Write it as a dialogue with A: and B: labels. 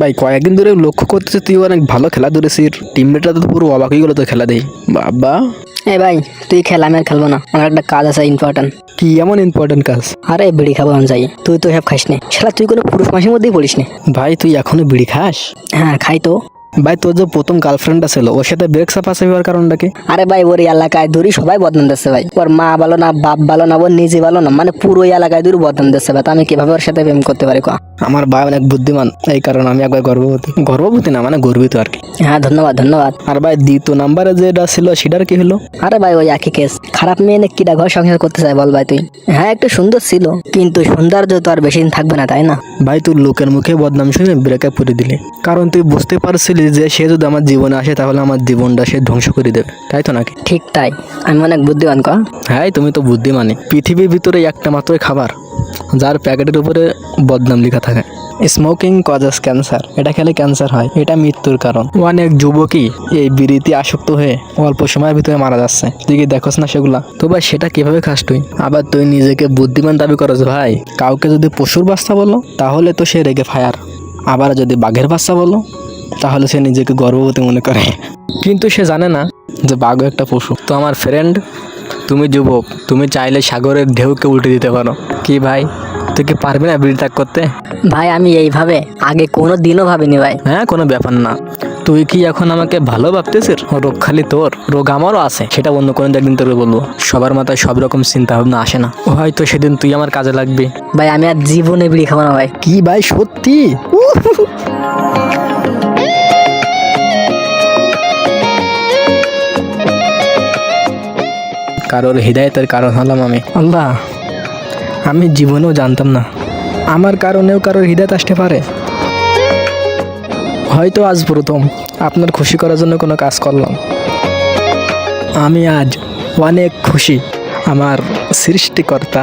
A: ভাই কয়েকদিন ধরে লক্ষ্য করতেছি তুই অনেক ভালো খেলা ধরেছিস, টিমমেটরা তো পুরো অবাক হয়ে গেলো তো খেলা দেই। বাবা
B: এ ভাই তুই খেল, আমি আর খেলবো না, আমার একটা কাজ আছে ইম্পর্টেন্ট।
A: কি এমন ইম্পর্টেন্ট কাজ?
B: আরে বিড়ি খাবো আমি যাই, তুই তো সব খাস নি শালা, তুই কোনো পুরুষ মাসের মধ্যেই পড়িস নি।
A: ভাই তুই এখনো বিড়ি খাস?
B: হ্যাঁ খাই তো।
A: ভাই তোর যে প্রথম গার্লফ্রেন্ডটা ছিল ওর সাথে ব্রেকআপ আছে হওয়ার কারণটা কি?
B: আরে ভাই ওর এলাকায় দূরই সবাই বদনাম দিচ্ছে ভাই, ওর মা ভালো না, বাপ ভালো না, ওর নিজে ভালো না, মানে পুরো এলাকায় দূর বদনাম দিচ্ছে ভাই। তা আমি কিভাবে ওর সাথে প্রেম করতে পারি?
A: আমার ভাই অনেক বুদ্ধিমান, এই কারণে আমি একবার গর্ভবতী না মানে গর্বিত আর কি।
B: হ্যাঁ ধন্যবাদ ধন্যবাদ।
A: আর ভাই দ্বিতীয় নাম্বারে যেটা ছিল সেটার কি হলো?
B: আরে ভাই ওই একই কেস, খারাপ মেয়ে না কিটা ঘর সংসার করতে চায় বল ভাই তুই? হ্যাঁ একটু সুন্দর ছিল, কিন্তু সৌন্দর্য তো আর বেশি দিন থাকবে না তাই না?
A: ভাই তুই লোকের মুখে বদনাম শুনে ব্রেকআপ করে দিলি, কারণ তুই বুঝতে পারছিলি যে সে যদি আমার জীবনে আসে তাহলে আমার জীবনটা সে ধ্বংস করে দেবে, তাই তো নাকি?
B: ঠিক তাই, আমি অনেক বুদ্ধিমান ক।
A: হ্যাঁ তুমি তো বুদ্ধিমানই। পৃথিবীর ভিতরে একটা মাত্রই খাবার যার প্যাকেটের উপরে বদনাম লেখা থাকে, স্মোকিং কজেস ক্যান্সার। এটা খেলে ক্যান্সার হয়, এটা মৃত্যুর কারণ। অনেক যুবকই এই বিড়িতে আসক্ত হয়ে অল্প সময়ের ভিতরে মারা যাচ্ছে, তুই কি দেখোস না সেগুলা? তো ভাই সেটা কিভাবে খাস তুই? আবার তুই নিজেকে বুদ্ধিমান দাবি করস ভাই। কাউকে যদি পশুর বাচ্চা বলো তাহলে তো সে রেগে ফায়ার, আবার যদি বাঘের বাচ্চা বলো তাহলে সে নিজেকে গর্ভবতী মনে করে, কিন্তু সে জানে না যে বাঘও একটা পশু। তো আমার ফ্রেন্ড, তুমি যুবক, তুমি চাইলে সাগরের ঢেউকে উল্টে দিতে পারো। কি ভাই তুই কি পারবি না বিড়ি ত্যাগ করতে?
B: ভাই আমি এইভাবে আগে কোনো দিনও ভাবিনি ভাই।
A: হ্যাঁ কোনো ব্যাপার না। তুই কি এখন আমাকে ভালো ভাবতেছিস? রোগ খালি তোর, রোগ আমারও আছে, সেটা অন্য কোনো একদিন তোকে বলবো। সবার মাথায় সব রকম চিন্তা ভাবনা আসে না, হয়তো সেদিন তুই আমার কাজে লাগবি।
B: ভাই আমি আর জীবনে বিড়ি খাবো না ভাই।
A: কি ভাই সত্যি? কারোর হৃদায়তের কারণ হলাম আমি। আল্লাহ, আমি জীবনেও জানতাম না আমার কারণেও কারোর হৃদায়ত আসতে পারে। হয়তো আজ প্রথম আপনার খুশি করার জন্য কোনো কাজ করলাম। আমি আজ অনেক খুশি আমার সৃষ্টিকর্তা